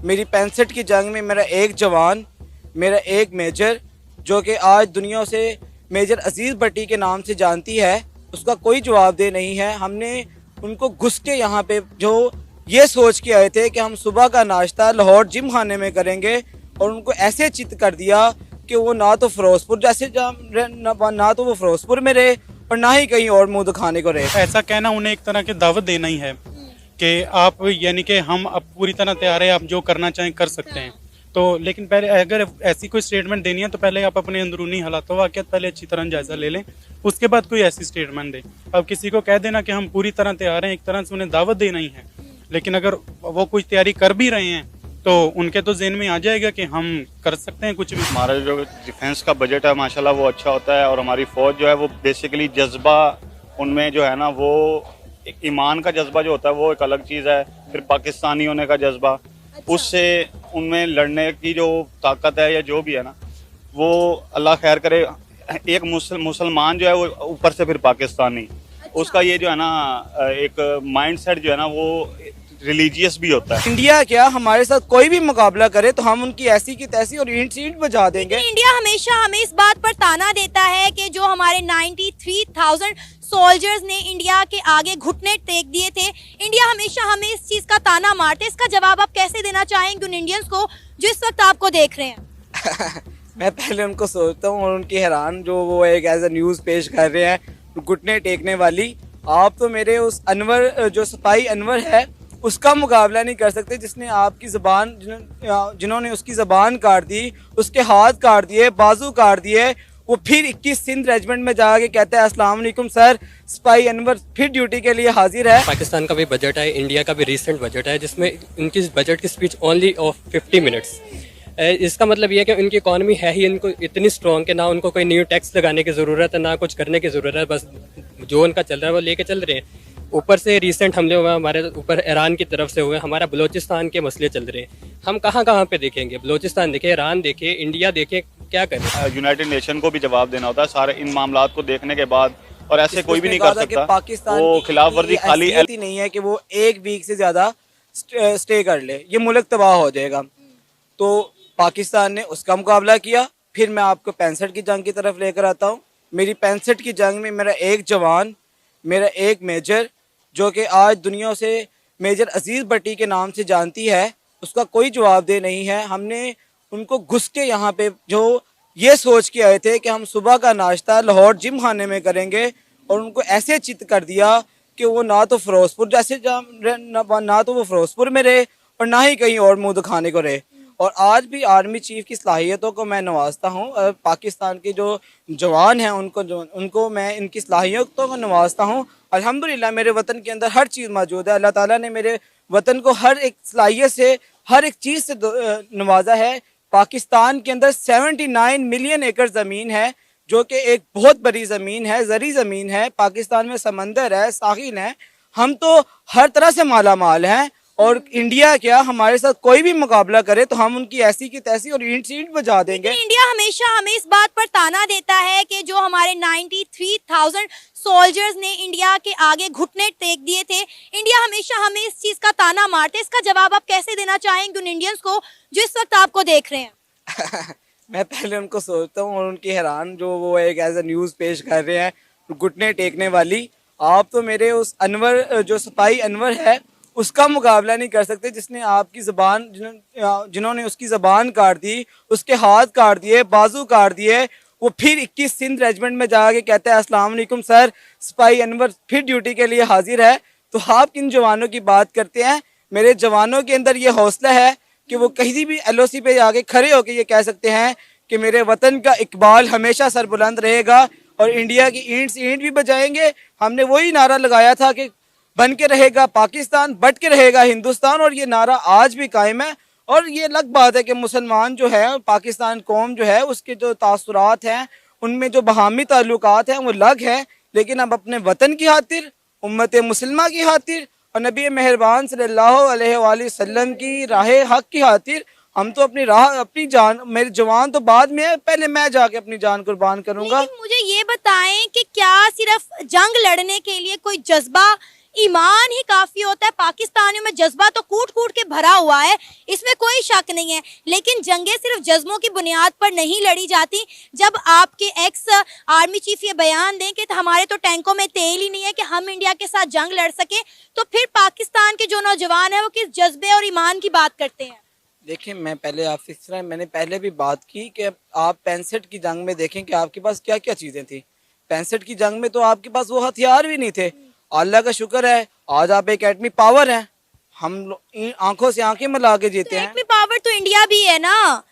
मेरी 65 की जंग में मेरा एक जवान, मेरा एक मेजर, जो कि आज दुनिया से मेजर अजीज़ भट्टी के नाम से जानती है, उसका कोई जवाबदेह नहीं है। हमने उनको घुस के यहाँ पे जो ये सोच के आए थे कि हम सुबह का नाश्ता लाहौर जिम खाने में करेंगे, और उनको ऐसे चित कर दिया कि वो ना तो फिरोजपुर जैसे ना तो वो फिरोजपुर में रहे और ना ही कहीं और मुंह दिखाने को रहे। ऐसा कहना उन्हें एक तरह की दावत देना ही है कि आप यानी कि हम अब पूरी तरह तैयार है, आप जो करना चाहें कर सकते हैं। तो लेकिन पहले अगर ऐसी कोई स्टेटमेंट देनी है तो पहले आप अपने अंदरूनी हालात वाक़ियत पहले अच्छी तरह जायजा ले लें, उसके बाद कोई ऐसी स्टेटमेंट दें। अब किसी को कह देना कि हम पूरी तरह तैयार हैं, एक तरह से उन्हें दावत देना ही है। लेकिन अगर वो कोई तैयारी कर भी रहे हैं तो उनके तो ज़हन में आ जाएगा कि हम कर सकते हैं कुछ भी। हमारा जो डिफेंस का बजट है माशाल्लाह वो अच्छा होता है, और हमारी फौज जो है वो बेसिकली जज्बा उनमें जो है ना, वो एक ईमान का जज्बा जो होता है वो एक अलग चीज़ है। फिर पाकिस्तानी होने का जज्बा, उससे उनमें लड़ने की जो ताकत है या जो भी है ना, वो अल्लाह खैर करे। एक मुसलमान जो है वो ऊपर से फिर पाकिस्तानी, उसका ये जो है ना एक माइंड सेट जो है ना वो रिलीजियस भी होता है। इंडिया क्या हमारे साथ कोई भी मुकाबला करे तो हम उनकी ऐसी की तैसी और ईंट सीट बजा देंगे। इंडिया हमेशा हमें इस बात पर ताना देता है कि जो हमारे 93,000 सोल्जर्स ने इंडिया के आगे घुटने टेक दिए थे, इंडिया हमेशा हमें इस चीज का ताना मारते। इसका जवाब आप कैसे देना चाहेंगे उन इंडियंस को जो इस वक्त आपको देख रहे हैं? मैं पहले उनको सोचता हूँ और उनकी हैरान जो वो एक एज ए न्यूज़ पेश कर रहे हैं घुटने टेकने वाली। आप तो मेरे उस अनवर जो सिपाही अनवर है उसका मुकाबला नहीं कर सकते, जिसने आपकी ज़बान जिन्होंने उसकी ज़बान काट दी, उसके हाथ काट दिए, बाजू काट दिए। वो फिर 21 सिंध रेजिमेंट में जाके कहता है अस्सलाम वालेकुम सर, सिपाही अनवर फिर ड्यूटी के लिए हाजिर है। पाकिस्तान का भी बजट है, इंडिया का भी रिसेंट बजट है, जिसमें इनकी बजट की स्पीच ओनली ऑफ 50 मिनट्स। इसका मतलब ये है कि उनकी इकॉनमी है ही इनको इतनी स्ट्रॉन्ग कि ना उनको कोई न्यू टैक्स लगाने की ज़रूरत है, ना कुछ करने की ज़रूरत है, बस जो उनका चल रहा है वो लेके चल रहे हैं। ऊपर से रिसेंट हमले हुए हमारे ऊपर ईरान की तरफ से हुए, हमारा बलूचिस्तान के मसले चल रहे हैं। हम कहाँ कहाँ पे देखेंगे? बलूचिस्तान देखें, ईरान देखें, इंडिया देखें, क्या करें? यूनाइटेड नेशन को भी जवाब देना होता है सारे इन मामलात को देखने के बाद, और ऐसे कोई भी नहीं कर सकता। पाकिस्तान वो खिलाफ वर्जी खाली ही नहीं है कि वो एक वीक से ज्यादा स्टे कर ले, ये मुल्क तबाह हो जाएगा। तो पाकिस्तान ने उसका मुकाबला किया। फिर मैं आपको 65 की जंग की तरफ लेकर आता हूँ। मेरी 65 की जंग में मेरा एक जवान, मेरा एक मेजर, जो कि आज दुनिया से मेजर अजीज़ भट्टी के नाम से जानती है, उसका कोई जवाबदेह नहीं है। हमने उनको घुस के यहाँ पे जो ये सोच के आए थे कि हम सुबह का नाश्ता लाहौर जिम खाने में करेंगे, और उनको ऐसे चित कर दिया कि वो ना तो फिरोजपुर जैसे ना तो वो फिरोजपुर में रहे और ना ही कहीं और मुंह दिखाने को रहे। और आज भी आर्मी चीफ की सलाहियतों को मैं नवाजता हूँ। पाकिस्तान के जो जवान हैं उनको मैं इनकी सलाहियतों को नवाजता हूँ। अल्हम्दुलिल्लाह मेरे वतन के अंदर हर चीज़ मौजूद है। अल्लाह ताला ने मेरे वतन को हर एक सलाहियत से, हर एक चीज़ से नवाजा है। पाकिस्तान के अंदर 79 मिलियन एकड़ ज़मीन है, जो कि एक बहुत बड़ी ज़मीन है, ज़री ज़मीन है। पाकिस्तान में समंदर है, साहिल है, हम तो हर तरह से माला माल हैं। और इंडिया क्या हमारे साथ कोई भी मुकाबला करे तो हम उनकी ऐसी की तैसी और ईंट सीट बजा देंगे। इंडिया हमेशा हमें इस बात पर ताना देता है कि जो हमारे 93,000 सोल्जर्स ने इंडिया के आगे घुटने टेक दिए थे, इंडिया हमेशा हमें इस चीज का ताना मारते। इसका जवाब आप कैसे देना चाहेंगे उन इंडियंस को जो इस वक्त आपको देख रहे हैं? मैं पहले उनको सोचता हूँ और उनकी हैरान जो वो एक एज ए न्यूज़ पेश कर रहे हैं घुटने टेकने वाली। आप तो मेरे उस अनवर जो सिपाही अनवर है उसका मुकाबला नहीं कर सकते, जिसने आपकी ज़बान जिन्होंने उसकी ज़बान काट दी, उसके हाथ काट दिए, बाजू काट दिए। वो फिर 21 सिंध रेजिमेंट में जाके कहता है अस्सलाम वालेकुम सर, सिपाही अनवर फिर ड्यूटी के लिए हाजिर है। तो आप किन जवानों की बात करते हैं? मेरे जवानों के अंदर ये हौसला है कि वो कहीं भी LOC पे जाके खड़े होकर ये कह सकते हैं कि मेरे वतन का इकबाल हमेशा सरबुलंद रहेगा और इंडिया की ईंट से ईंट भी बजाएंगे। हमने वही नारा लगाया था कि बन के रहेगा पाकिस्तान, बट के रहेगा हिंदुस्तान, और ये नारा आज भी कायम है। और ये अलग बात है कि मुसलमान जो है, पाकिस्तान कौम जो है, उसके जो तासुरात हैं, उनमें जो बहामी ताल्लुकात हैं वो अलग हैं। लेकिन अब अपने वतन की खातिर, उम्मत मुसलमा की खातिर और नबी मेहरबान सल्लल्लाहु अलैहि वसल्लम की राह हक की खातिर हम तो अपनी राह, अपनी जान, मेरे जवान तो बाद में है, पहले मैं जाके अपनी जान कुर्बान करूंगा। मुझे ये बताएं कि क्या सिर्फ जंग लड़ने के लिए कोई जज्बा ईमान ही काफी होता है। पाकिस्तानियों में जज्बा तो कूट कूट के भरा हुआ है, इसमें कोई शक नहीं है, लेकिन जंगें सिर्फ जज्बों की बुनियाद पर नहीं लड़ी जाती। जब आपके एक्स आर्मी चीफ ये बयान दें कि हमारे तो टैंकों में तेल ही नहीं है कि हम इंडिया के साथ जंग लड़ सके, तो फिर पाकिस्तान के जो नौजवान है वो किस जज्बे और ईमान की बात करते हैं? देखिए, मैं पहले आपसे इस तरह मैंने पहले भी बात की कि आप 65 की जंग में देखें कि आपके पास क्या क्या चीज़ें थी। 65 की जंग में तो आपके पास वो हथियार भी नहीं थे। अल्लाह का शुक्र है आज आप एक एटमी पावर हैं, हम आंखों से आंखें मिला के जीते हैं। एटमी पावर तो इंडिया भी है ना।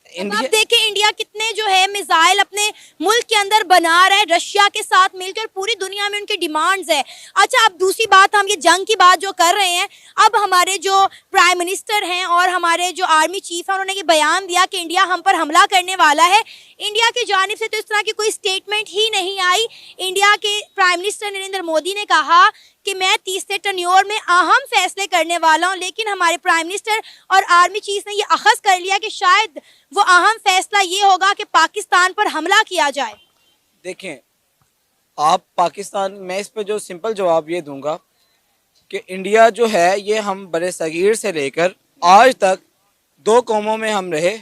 अब इंडिया आप देखें इंडिया कितने जो है मिसाइल अपने मुल्क के अंदर बना रहा है रशिया के साथ मिलकर, पूरी दुनिया में उनकी डिमांड्स है। अच्छा, अब दूसरी बात, हम ये जंग की बात जो कर रहे हैं, अब हमारे जो प्राइम मिनिस्टर हैं और हमारे जो आर्मी चीफ हैं, उन्होंने ये बयान दिया कि इंडिया हम पर हमला करने वाला है। इंडिया की जानिब से तो इस तरह की कोई स्टेटमेंट ही नहीं आई। इंडिया के प्राइम मिनिस्टर नरेंद्र मोदी ने कहा कि मैं 30 टन्योर में अहम फैसले करने वाला हूं, लेकिन हमारे प्राइम मिनिस्टर और आर्मी चीफ ने ये अखज़ कर लिया कि शायद वो अहम फैसला ये होगा कि पाकिस्तान पर हमला किया जाए। देखें, आप पाकिस्तान, मैं इस पे जो सिंपल जवाब ये दूंगा कि इंडिया जो है ये हम बड़े सगीर से लेकर आज तक 2 कौमों में हम रहे,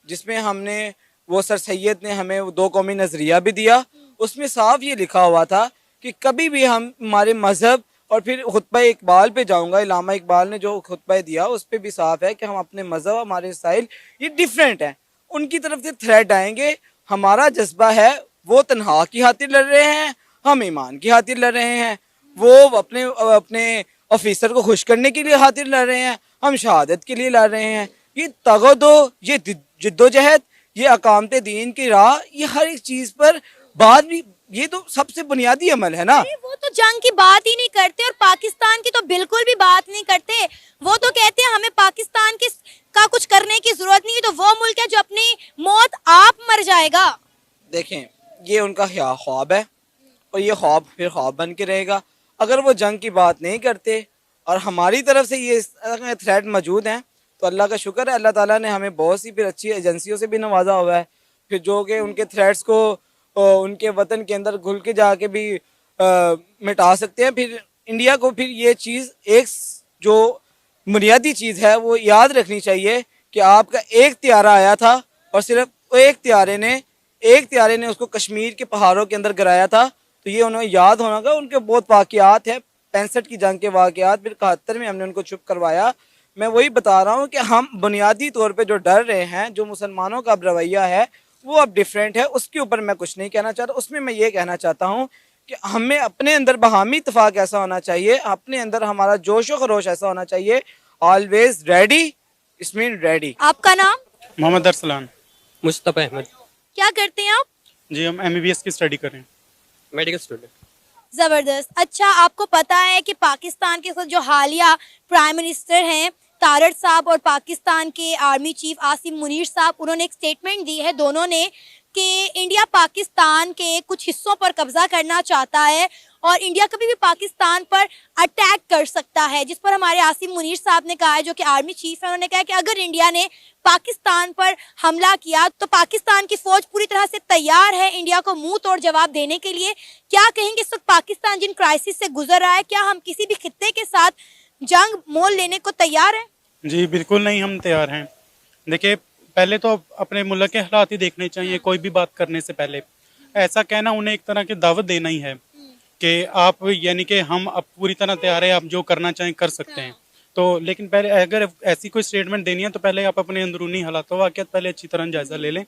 जिसमें हमने वो सर सैयद ने हमें वो 2 कौमी नज़रिया भी दिया। उसमें साफ ये लिखा हुआ था कि कभी भी हम हमारे मज़हब, और फिर खुतबा इकबाल पे जाऊंगा, इलामा इकबाल ने जो खुतबा दिया उस पर भी साफ है कि हम अपने मज़हब, हमारे स्टाइल ये डिफरेंट है। उनकी तरफ से थ्रेट आएंगे, हमारा जज्बा है वो तनहा की खातिर लड़ रहे हैं, हम ईमान की खातिर लड़ रहे हैं। वो अपने अपने ऑफिसर को खुश करने के लिए खातिर लड़ रहे हैं, हम शहादत के लिए लड़ रहे हैं। ये तगदो, ये जिद्दोजहद, ये अकामते दीन की राह, ये हर एक चीज़ पर बात भी, ये तो सबसे बुनियादी अमल है ना। वो तो जंग की बात ही नहीं करते और पाकिस्तान की तो बिल्कुल भी बात नहीं करते। वो तो कहते हैं हमें पाकिस्तान का कुछ करने की जरूरत नहीं है, तो वो मुल्क है जो अपनी मौत आप मर जाएगा। देखें, ये उनका ख्वाब है और ये ख्वाब फिर ख्वाब बन के रहेगा। अगर वो जंग की बात नहीं करते और हमारी तरफ से ये थ्रेट मौजूद हैं, तो अल्लाह का शुक्र है, अल्लाह ताला ने हमें बहुत सी फिर अच्छी एजेंसियों से भी नवाजा हुआ है, फिर जो कि उनके थ्रेट्स को उनके वतन के अंदर घुल के जाके भी मिटा सकते हैं। फिर इंडिया को फिर ये चीज़, एक जो बुनियादी चीज़ है वो याद रखनी चाहिए कि आपका एक त्यारा आया था और सिर्फ एक त्यारे ने उसको कश्मीर के पहाड़ों के अंदर गिराया था। तो ये उन्हें याद होना का, उनके बहुत वाक़यात है, 65 की जंग के वाक़यात, फिर 71 में हमने उनको चुप करवाया। मैं वही बता रहा हूँ कि हम बुनियादी तौर पे जो डर रहे हैं, जो मुसलमानों का अब रवैया है वो अब डिफरेंट है, उसके ऊपर मैं कुछ नहीं कहना चाहता। उसमें मैं ये कहना चाहता हूँ कि हमें अपने अंदर बहामी इत्तेफाक ऐसा होना चाहिए, अपने अंदर हमारा जोश व खरोश ऐसा होना चाहिए, always ready, it's mean ready. आपका नाम? मोहम्मद अरसलान। मुस्तफ़ा अहमद। क्या करते हैं आप? जी, हम MBBS की स्टडी कर रहे हैं। Medical student. जबरदस्त। अच्छा, आपको पता है कि पाकिस्तान के साथ जो हालिया प्राइम मिनिस्टर हैं तारड़ साहब और पाकिस्तान के आर्मी चीफ आसिम मुनीर साहब, उन्होंने एक स्टेटमेंट दी है दोनों ने कि इंडिया पाकिस्तान के कुछ हिस्सों पर कब्जा करना चाहता है और इंडिया कभी भी पाकिस्तान पर अटैक कर सकता है, जिस पर हमारे आसिम मुनीर साहब ने कहा है, जो कि आर्मी चीफ है, उन्होंने कहा कि अगर इंडिया ने पाकिस्तान पर हमला किया तो पाकिस्तान की फौज पूरी तरह से तैयार है इंडिया को मुंह तोड़ जवाब देने के लिए। क्या कहेंगे, इस वक्त पाकिस्तान जिन क्राइसिस से गुजर रहा है, क्या हम किसी भी खित्ते के साथ जंग मोल लेने को तैयार हैं? जी बिल्कुल नहीं, हम तैयार हैं। देखिए, पहले तो अपने मुल्क के हालात ही देखने चाहिए कोई भी बात करने से पहले। ऐसा कहना उन्हें एक तरह की दावत देना ही है कि आप, यानी कि हम अब पूरी तरह तैयार है, आप जो करना चाहें कर सकते हैं। तो लेकिन पहले अगर ऐसी कोई स्टेटमेंट देनी है तो पहले आप अपने अंदरूनी हालातों वाक़यात पहले अच्छी तरह जायज़ा ले लें।